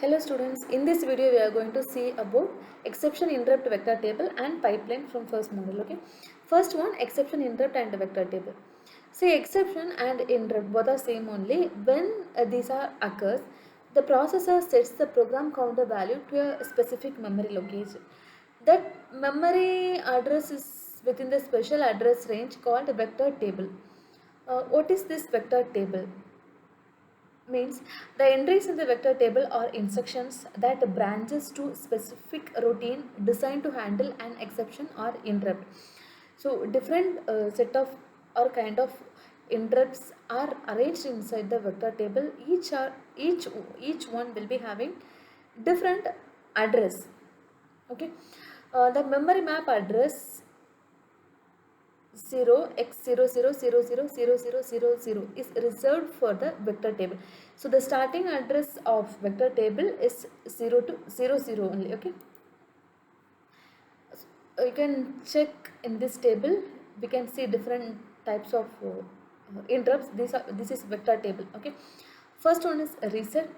Hello students, in this video we are going to see about exception interrupt vector table and pipeline from first model. Okay, first one, exception interrupt and vector table. See, exception and interrupt both are same only. When these are occurs, the processor sets the program counter value to a specific memory location. That memory address is within the special address range called vector table. What is this vector table? Means the entries in the vector table are instructions that branches to specific routine designed to handle an exception or interrupt. So different set of or kind of interrupts are arranged inside the vector table. Each one will be having different address. Okay, the memory map address 0x00000000 is reserved for the vector table. So the starting address of vector table is 0 to 00 only. Okay, you can check in this table. We can see different types of interrupts. This is vector table. Okay, first one is reset,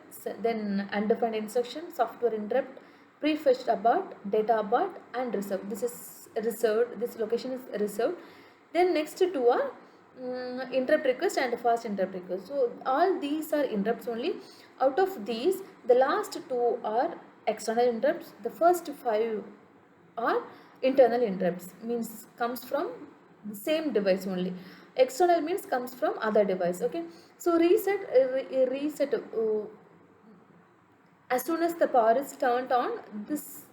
then undefined instruction, software interrupt, prefetched abort, data abort, and reserved. This is reserved. This location is reserved. Then next two are interrupt request and fast interrupt request. So all these are interrupts only. Out of these, the last two are external interrupts. The first five are internal interrupts, means comes from the same device only. External means comes from other device. Okay, so reset as soon as the power is turned on, this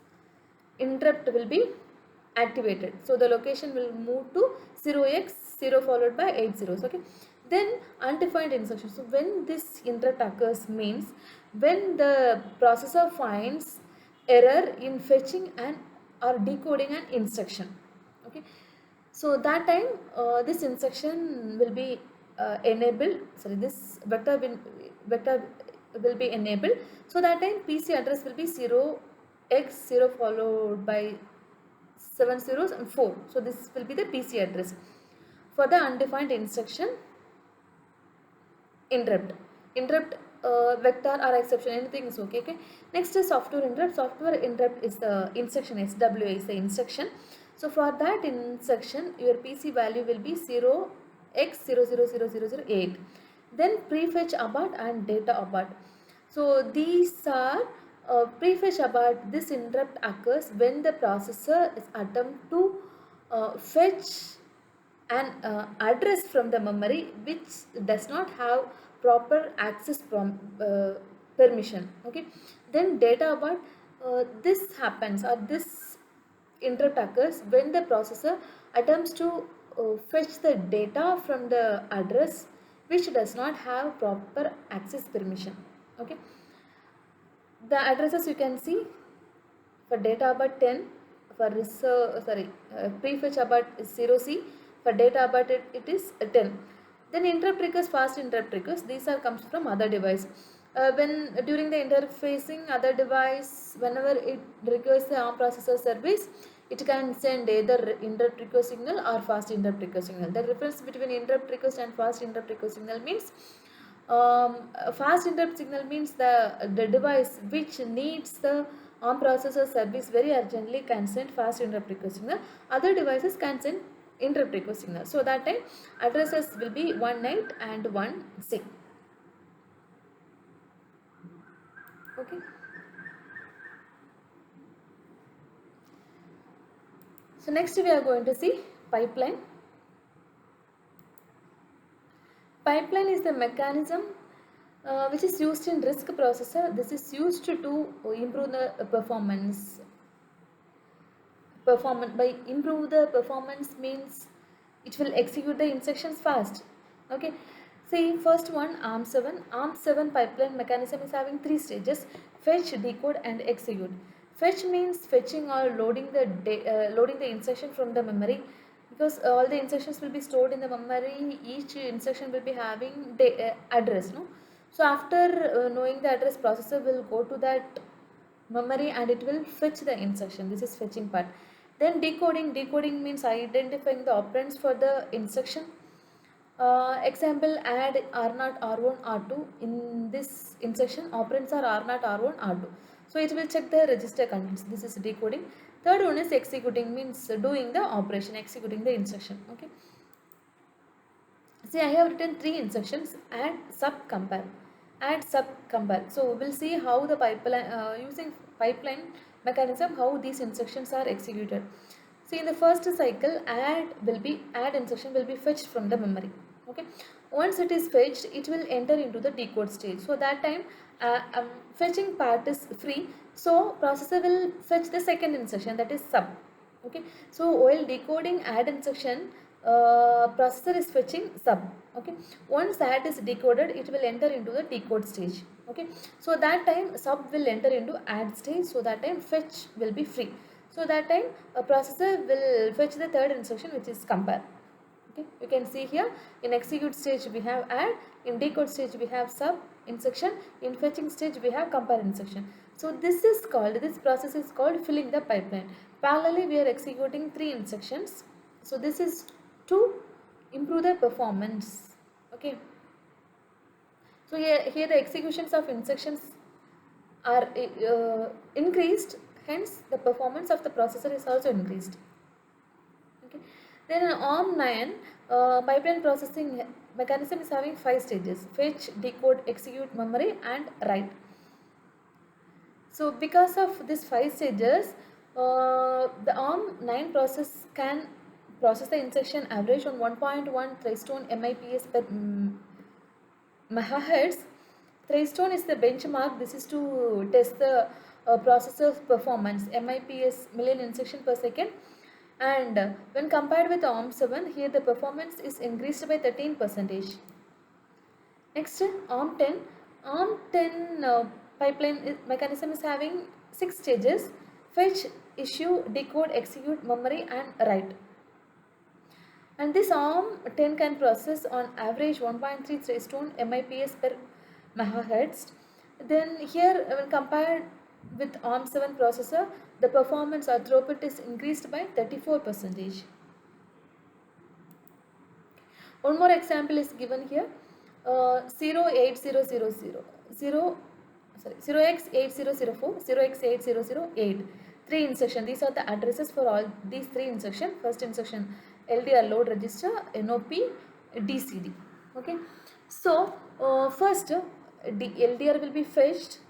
interrupt will be activated. So the location will move to 0x0 followed by 8 zeros. Okay, then undefined instruction. So when this interrupt occurs means when the processor finds error in fetching and or decoding an instruction. Okay, so that time this instruction will be enabled. Sorry, this vector will be enabled. So that time PC address will be 0x0 followed by 7 zeros and 4. So this will be the PC address. For the undefined instruction interrupt, vector or exception, anything is okay. Okay, next is software interrupt. Software interrupt is the instruction, SWA is the instruction. So for that instruction, your PC value will be 0x000008. Then prefetch abort and data abort. So these are prefetch abort. This interrupt occurs when the processor is attempt to fetch an address from the memory which does not have proper access from permission. Okay, then data abort. This happens or this interrupt occurs when the processor attempts to fetch the data from the address which does not have proper access permission. Okay, the addresses you can see for data abort 10, for prefetch abort 0C, for data abort it is 10. Then interrupt request, fast interrupt request, these are comes from other device. When during the interfacing other device, whenever it requires the ARM processor service, it can send either interrupt request signal or fast interrupt request signal. The difference between interrupt request and fast interrupt request signal means fast interrupt signal means the device which needs the ARM processor service very urgently can send fast interrupt request signal. Other devices can send interrupt request signal. So that time addresses will be 18 and 1C. Okay. So next we are going to see pipeline. Pipeline is the mechanism which is used in RISC processor. This is used to improve the performance. By improve the performance means it will execute the instructions fast. Okay, see first one, ARM7. ARM7 pipeline mechanism is having 3 stages: fetch, decode, and execute. Fetch means fetching or loading the instruction from the memory, because all the instructions will be stored in the memory. Each instruction will be having the address, no? So after knowing the address, processor will go to that memory and it will fetch the instruction. This is fetching part. Then decoding. Decoding means identifying the operands for the instruction. Example, add R0, R1, R2. In this instruction, operands are R0, R1, R2. So it will check the register contents. This is decoding. Third one is executing, means doing the operation, executing the instruction. Okay. See, I have written three instructions: add, sub, compare. Add, sub, compare. So we'll see how the pipeline, using pipeline mechanism, how these instructions are executed. See, in the first cycle, add instruction will be fetched from the memory. Okay. Once it is fetched, it will enter into the decode stage. So that time, fetching part is free. So processor will fetch the second instruction, that is sub. Okay. So while decoding add instruction, processor is fetching sub. Okay. Once add is decoded, it will enter into the decode stage. Okay. So that time sub will enter into add stage. So that time fetch will be free. So that time a processor will fetch the third instruction, which is compare. Okay. You can see here, in execute stage we have add, in decode stage we have sub instruction, in fetching stage we have compare instruction. So this process is called filling the pipeline. Parallelly we are executing three instructions. So this is to improve the performance. Okay. So here the executions of instructions are increased, hence the performance of the processor is also increased. Okay. Then an ARM9 pipeline processing mechanism is having 5 stages: fetch, decode, execute, memory, and write. So because of these 5 stages, the ARM9 process can process the instruction average on 1.1 Threystone MIPS per megahertz. Threystone is the benchmark. This is to test the processor's performance, MIPS, million instruction per second. And when compared with ARM7, here the performance is increased by 13%. Next, ARM10. ARM10 pipeline mechanism is having 6 stages: fetch, issue, decode, execute, memory, and write. And this ARM10 can process on average 1.3 Threystone MIPS per megahertz. Then here, when compared with ARM7 processor, the performance or throughput is increased by 34%. One more example is given here. 0x8004, 0x8008. Three instructions. These are the addresses for all these three instructions. First instruction, LDR load register, NOP, DCD. Okay. So first, LDR will be fetched.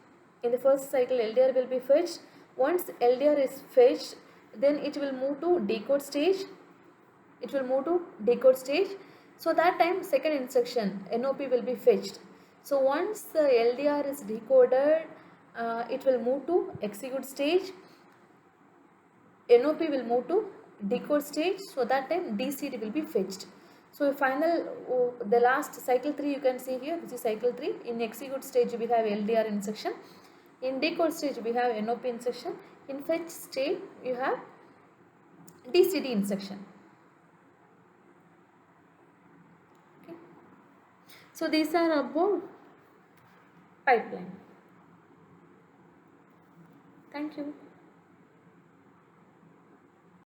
In the first cycle, LDR will be fetched. Once LDR is fetched, then it will move to decode stage. So that time second instruction, NOP, will be fetched. So once the LDR is decoded, it will move to execute stage. NOP will move to decode stage. So that time DCD will be fetched. So the last cycle 3 you can see here. This is cycle 3. In execute stage we have LDR instruction. In decode stage we have NOP instruction. In fetch stage you have DCD instruction. Okay. So these are about pipeline. Thank you.